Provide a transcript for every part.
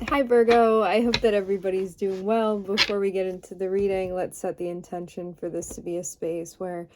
Hi Virgo, I hope that everybody's doing well. Before we get into the reading, let's set the intention for this to be a space where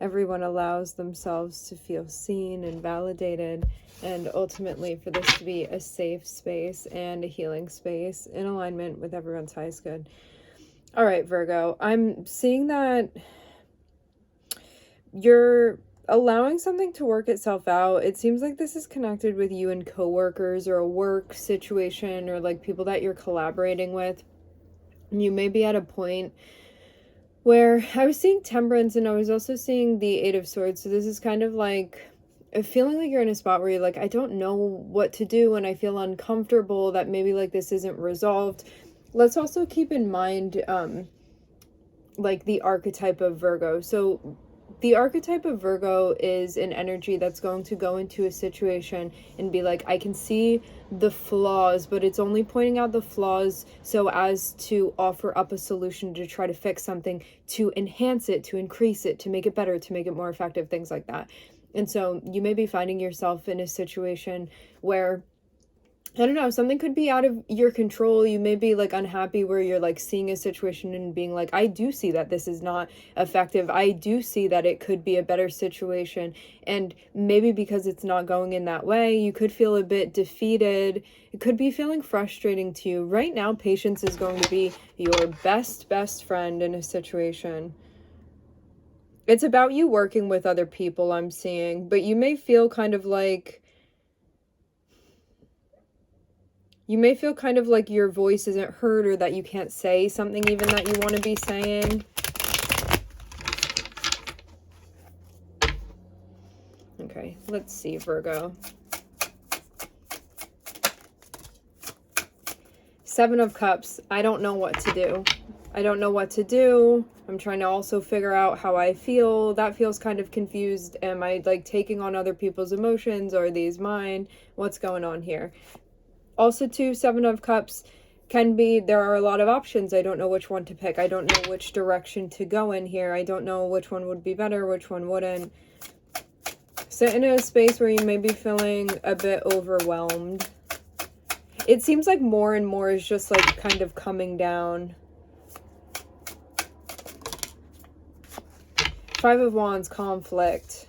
everyone allows themselves to feel seen and validated, and ultimately for this to be a safe space and a healing space in alignment with everyone's highest good. All right, Virgo, I'm seeing that you're allowing something to work itself out. It seems like this is connected with you and coworkers or a work situation or like people that you're collaborating with. You may be at a point where I was seeing Temperance and I was also seeing the Eight of Swords. So this is kind of like a feeling like you're in a spot where you're like, I don't know what to do and I feel uncomfortable that maybe like this isn't resolved. Let's also keep in mind like the archetype of Virgo. So the archetype of Virgo is an energy that's going to go into a situation and be like, I can see the flaws, but it's only pointing out the flaws so as to offer up a solution to try to fix something, to enhance it, to increase it, to make it better, to make it more effective, things like that. And so you may be finding yourself in a situation where, I don't know, something could be out of your control. You may be like unhappy where you're like seeing a situation and being like, I do see that this is not effective. I do see that it could be a better situation. And maybe because it's not going in that way, you could feel a bit defeated. It could be feeling frustrating to you. Right now, patience is going to be your best friend in a situation. It's about you working with other people, I'm seeing, but you may feel kind of like your voice isn't heard or that you can't say something even that you want to be saying. Okay, let's see, Virgo. Seven of Cups. I don't know what to do. I don't know what to do. I'm trying to also figure out how I feel. That feels kind of confused. Am I like taking on other people's emotions, or are these mine? What's going on here? Also, too, Seven of Cups can be, there are a lot of options. I don't know which one to pick. I don't know which direction to go in here. I don't know which one would be better, which one wouldn't. Sit in a space where you may be feeling a bit overwhelmed. It seems like more and more is just like kind of coming down. Five of Wands, conflict.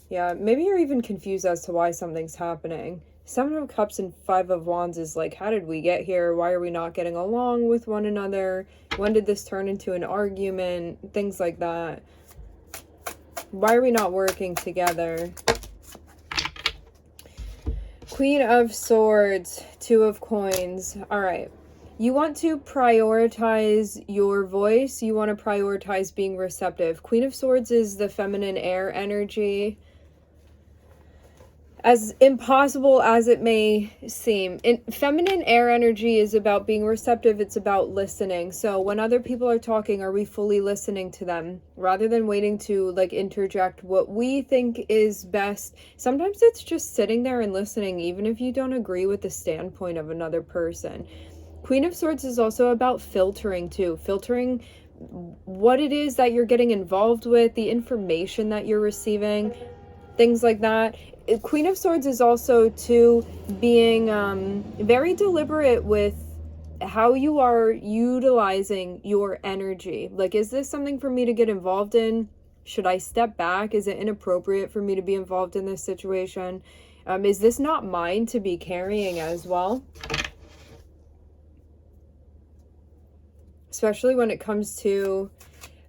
Yeah, maybe you're even confused as to why something's happening. Seven of Cups and Five of Wands is like, how did we get here? Why are we not getting along with one another? When did this turn into an argument? Things like that. Why are we not working together? Queen of Swords, Two of Coins. All right. You want to prioritize your voice. You want to prioritize being receptive. Queen of Swords is the feminine air energy. As impossible as it may seem, feminine air energy is about being receptive. It's about listening. So when other people are talking, are we fully listening to them rather than waiting to like interject what we think is best? Sometimes it's just sitting there and listening, even if you don't agree with the standpoint of another person. Queen of Swords is also about filtering too. Filtering what it is that you're getting involved with, the information that you're receiving, things like that. Queen of Swords is also too being very deliberate with how you are utilizing your energy. Like, is this something for me to get involved in? Should I step back? Is it inappropriate for me to be involved in this situation? Is this not mine to be carrying as well? Especially when it comes to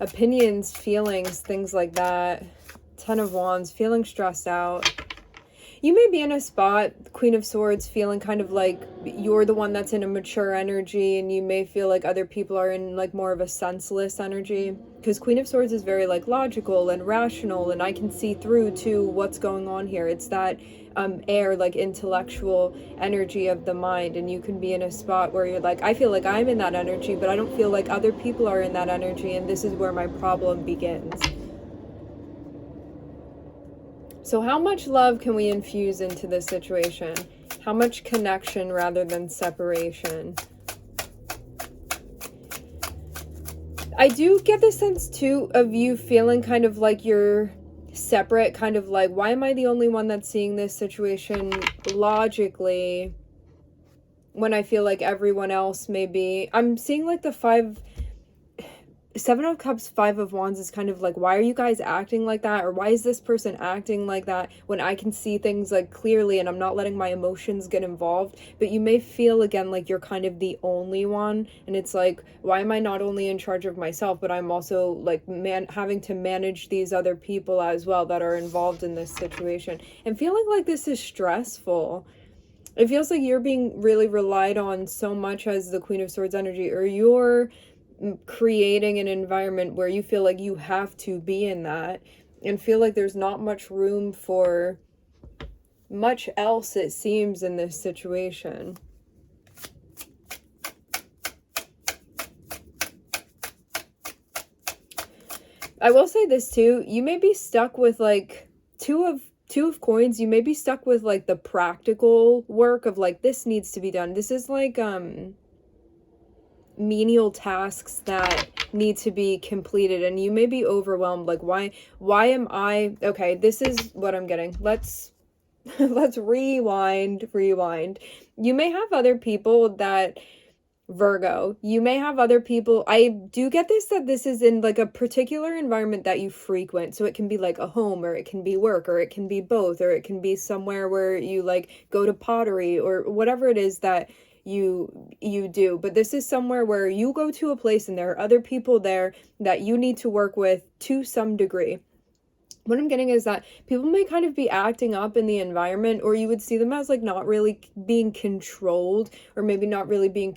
opinions, feelings, things like that. Ten of Wands, feeling stressed out. You may be in a spot, Queen of Swords, feeling kind of like you're the one that's in a mature energy, and you may feel like other people are in like more of a senseless energy, because Queen of Swords is very like logical and rational, and I can see through to what's going on here. It's that air, like intellectual energy of the mind, and you can be in a spot where you're like, I feel like I'm in that energy, but I don't feel like other people are in that energy, and this is where my problem begins. So how much love can we infuse into this situation? How much connection rather than separation? I do get the sense too of you feeling kind of like you're separate, kind of like, why am I the only one that's seeing this situation logically when I feel like everyone else may be? I'm seeing like the Seven of Cups, Five of Wands is kind of like, why are you guys acting like that? Or why is this person acting like that when I can see things like clearly and I'm not letting my emotions get involved? But you may feel again like you're kind of the only one. And it's like, why am I not only in charge of myself, but I'm also like having to manage these other people as well that are involved in this situation? And feeling like this is stressful. It feels like you're being really relied on so much as the Queen of Swords energy, or you're creating an environment where you feel like you have to be in that and feel like there's not much room for much else, it seems, in this situation. I will say this too, you may be stuck with like two of coins. You may be stuck with like the practical work of like, this needs to be done. This is like menial tasks that need to be completed, and you may be overwhelmed. Like, why am I okay? This is what I'm getting. Let's rewind. You may have other people that, Virgo, you may have other people. I do get this, that this is in like a particular environment that you frequent. So it can be like a home, or it can be work, or it can be both, or it can be somewhere where you like go to pottery or whatever it is that you do. But this is somewhere where you go to a place and there are other people there that you need to work with to some degree. What I'm getting is that people may kind of be acting up in the environment, or you would see them as like not really being controlled, or maybe not really being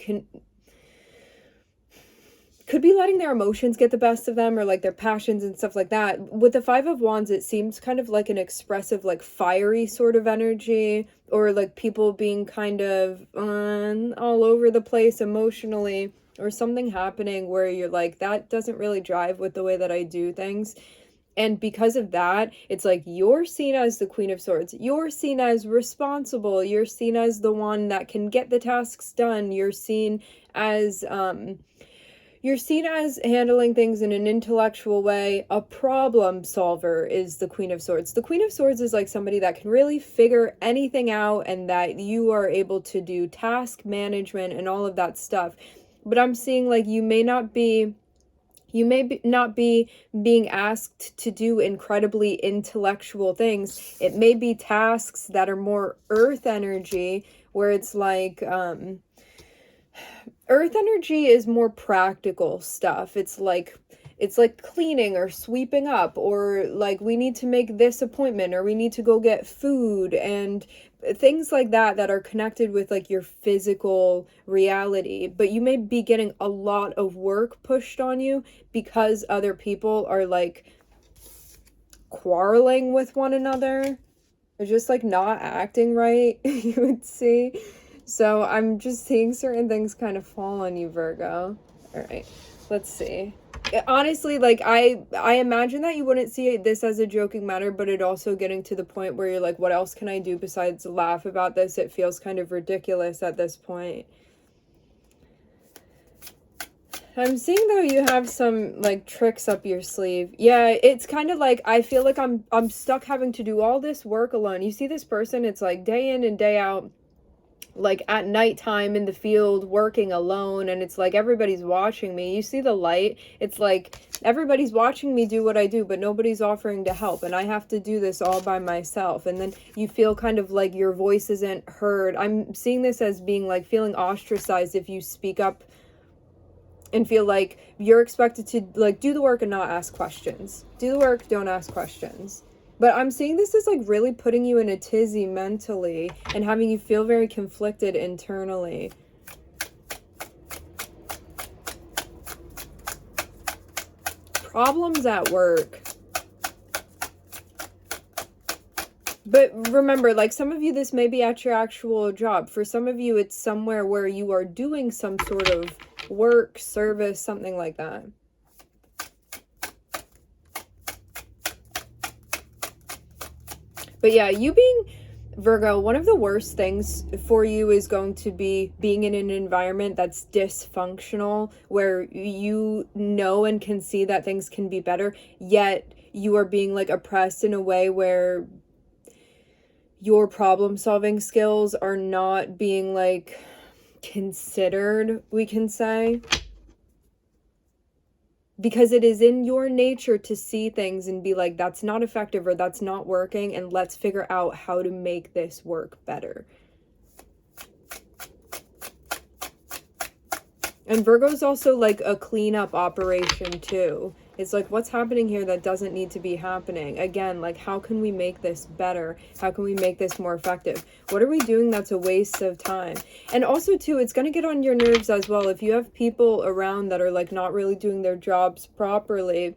could be letting their emotions get the best of them, or like their passions and stuff like that. With the Five of Wands, it seems kind of like an expressive, like fiery sort of energy, or like people being kind of all over the place emotionally, or something happening where you're like, that doesn't really drive with the way that I do things. And because of that, it's like you're seen as the Queen of Swords. You're seen as responsible. You're seen as the one that can get the tasks done. You're seen as handling things in an intellectual way. A problem solver is the Queen of Swords. The Queen of Swords is like somebody that can really figure anything out, and that you are able to do task management and all of that stuff. But I'm seeing like you may not be being asked to do incredibly intellectual things. It may be tasks that are more earth energy, where it's like earth energy is more practical stuff. It's like cleaning or sweeping up, or like we need to make this appointment, or we need to go get food, and things like that are connected with like your physical reality. But you may be getting a lot of work pushed on you because other people are like quarreling with one another, or just like not acting right, you would see. So I'm just seeing certain things kind of fall on you, Virgo. All right, let's see. Honestly, like I imagine that you wouldn't see this as a joking matter, but it also getting to the point where you're like, what else can I do besides laugh about this? It feels kind of ridiculous at this point. I'm seeing though you have some like tricks up your sleeve. Yeah, it's kind of like I feel like I'm stuck having to do all this work alone. You see this person, it's like day in and day out, like at nighttime in the field working alone, and it's like everybody's watching me. You see the light, it's like everybody's watching me do what I do, but nobody's offering to help, and I have to do this all by myself. And then you feel kind of like your voice isn't heard. I'm seeing this as being like feeling ostracized if you speak up, and feel like you're expected to like do the work and not ask questions. Do the work, don't ask questions. But I'm seeing this as like really putting you in a tizzy mentally and having you feel very conflicted internally. Problems at work. But remember, like some of you, this may be at your actual job. For some of you, it's somewhere where you are doing some sort of work, service, something like that. But yeah, you being Virgo, one of the worst things for you is going to be being in an environment that's dysfunctional, where you know and can see that things can be better, yet you are being like oppressed in a way where your problem solving skills are not being like considered, we can say. Because it is in your nature to see things and be like, that's not effective or that's not working, and let's figure out how to make this work better. And Virgo is also like a cleanup operation too. It's like, what's happening here that doesn't need to be happening? Again, like, how can we make this better? How can we make this more effective? What are we doing that's a waste of time? And also too, it's going to get on your nerves as well. If you have people around that are like not really doing their jobs properly,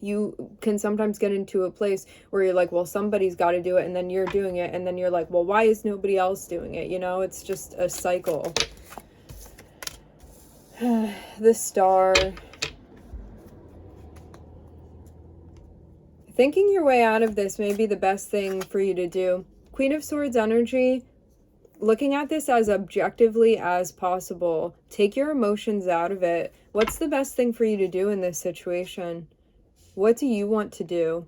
you can sometimes get into a place where you're like, well, somebody's got to do it, and then you're doing it, and then you're like, well, why is nobody else doing it? You know, it's just a cycle. The Star. Thinking your way out of this may be the best thing for you to do. Queen of Swords energy, looking at this as objectively as possible. Take your emotions out of it. What's the best thing for you to do in this situation? What do you want to do?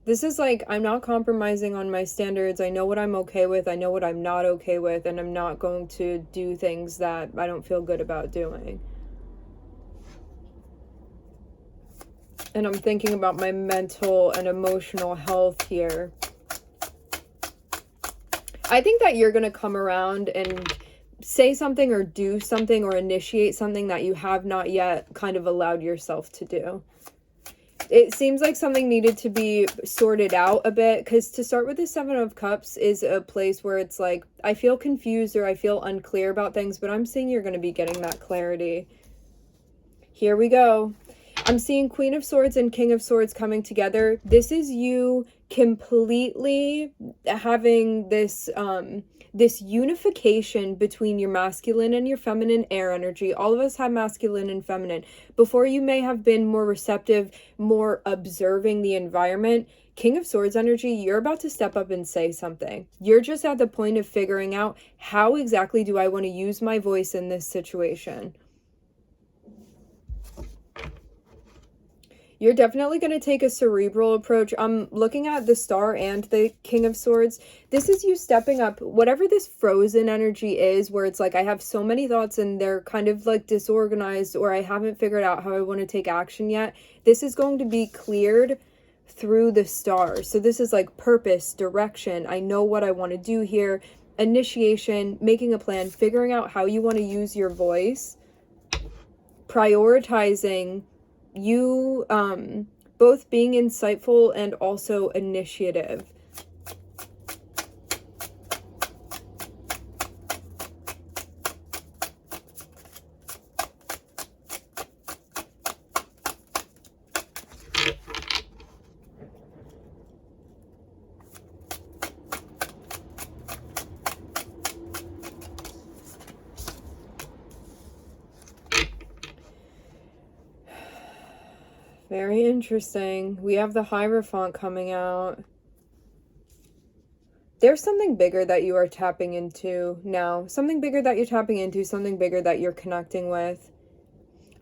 This is like, I'm not compromising on my standards. I know what I'm okay with. I know what I'm not okay with. And I'm not going to do things that I don't feel good about doing. And I'm thinking about my mental and emotional health here. I think that you're going to come around and say something or do something or initiate something that you have not yet kind of allowed yourself to do. It seems like something needed to be sorted out a bit, because to start with the Seven of Cups is a place where it's like, I feel confused or I feel unclear about things, but I'm seeing you're going to be getting that clarity. Here we go. I'm seeing Queen of Swords and King of Swords coming together. This is you completely having this this unification between your masculine and your feminine air energy. All of us have masculine and feminine. Before, you may have been more receptive, more observing the environment. King of Swords energy, you're about to step up and say something. You're just at the point of figuring out, how exactly do I want to use my voice in this situation? You're definitely going to take a cerebral approach. I'm looking at the Star and the King of Swords. This is you stepping up, whatever this frozen energy is, where it's like, I have so many thoughts and they're kind of like disorganized, or I haven't figured out how I want to take action yet. This is going to be cleared through the Star. So this is like purpose, direction. I know what I want to do here. Initiation, making a plan, figuring out how you want to use your voice, prioritizing you both being insightful and also initiative. Very interesting. We have the Hierophant coming out. There's something bigger that you are tapping into now. Something bigger that you're tapping into. Something bigger that you're connecting with.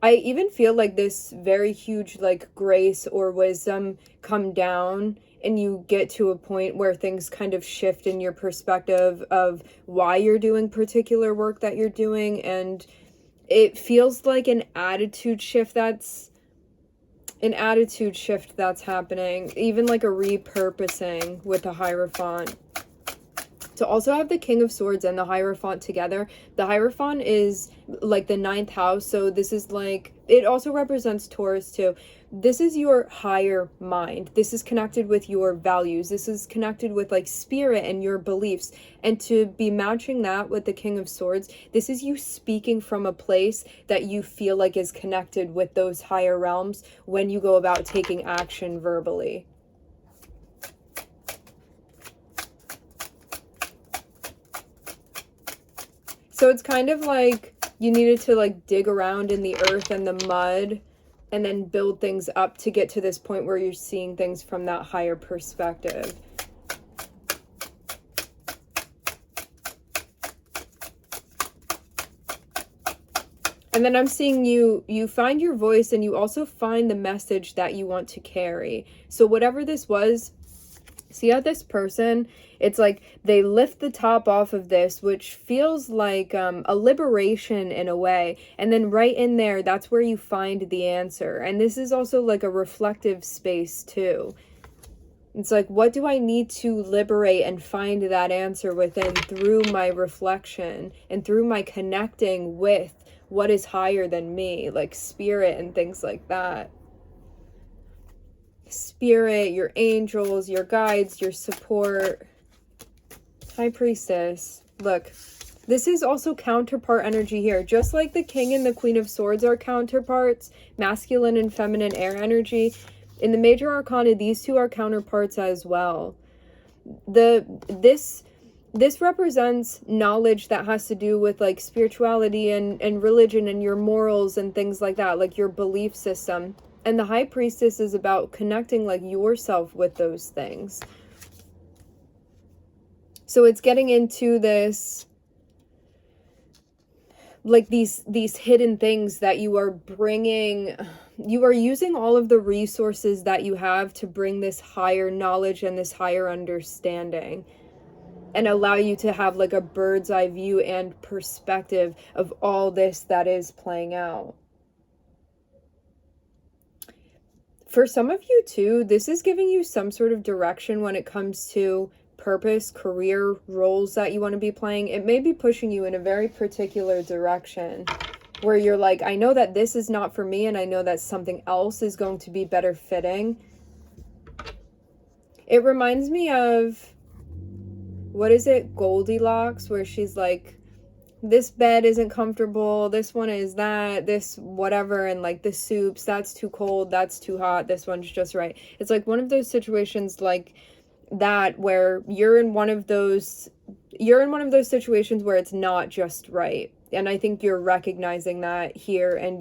I even feel like this very huge like grace or wisdom come down, and you get to a point where things kind of shift in your perspective of why you're doing particular work that you're doing. And it feels like an attitude shift that's happening, even like a repurposing with the Hierophant. To also have the King of Swords and the Hierophant together, the Hierophant is like the 9th house, so this is like, it also represents Taurus too. This is your higher mind. This is connected with your values. This is connected with like spirit and your beliefs. And to be matching that with the King of Swords, this is you speaking from a place that you feel like is connected with those higher realms when you go about taking action verbally. So it's kind of like you needed to like dig around in the earth and the mud and then build things up to get to this point where you're seeing things from that higher perspective. And then I'm seeing you find your voice, and you also find the message that you want to carry. So whatever this was, see how this person, it's like they lift the top off of this, which feels like a liberation in a way. And then right in there, that's where you find the answer. And this is also like a reflective space too. It's like, what do I need to liberate and find that answer within through my reflection and through my connecting with what is higher than me, like spirit and things like that. Spirit, your angels, your guides, your support. High Priestess. Look, this is also counterpart energy here. Just like the King and the Queen of Swords are counterparts, masculine and feminine air energy, in the major arcana, these two are counterparts as well. This represents knowledge that has to do with like spirituality and religion and your morals and things like that, like your belief system. And the High Priestess is about connecting like yourself with those things. So it's getting into this, like these hidden things that you are bringing. You are using all of the resources that you have to bring this higher knowledge and this higher understanding, and allow you to have like a bird's eye view and perspective of all this that is playing out. For some of you too, this is giving you some sort of direction when it comes to purpose, career, roles that you want to be playing. It may be pushing you in a very particular direction where you're like, I know that this is not for me, and I know that something else is going to be better fitting. It reminds me of, what is it, Goldilocks, where she's like, this bed isn't comfortable, this one is that, this whatever, and like the soups, that's too cold, that's too hot, this one's just right. It's like one of those situations like that where you're in one of those situations where it's not just right. And I think you're recognizing that here, and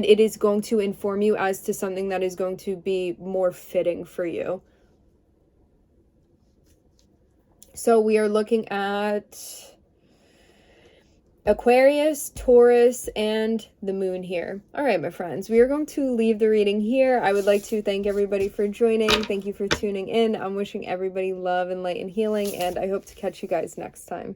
it is going to inform you as to something that is going to be more fitting for you. So we are looking at Aquarius, Taurus, and the moon here. All right, my friends, we are going to leave the reading here. I would like to thank everybody for joining. Thank you for tuning in. I'm wishing everybody love and light and healing, and I hope to catch you guys next time.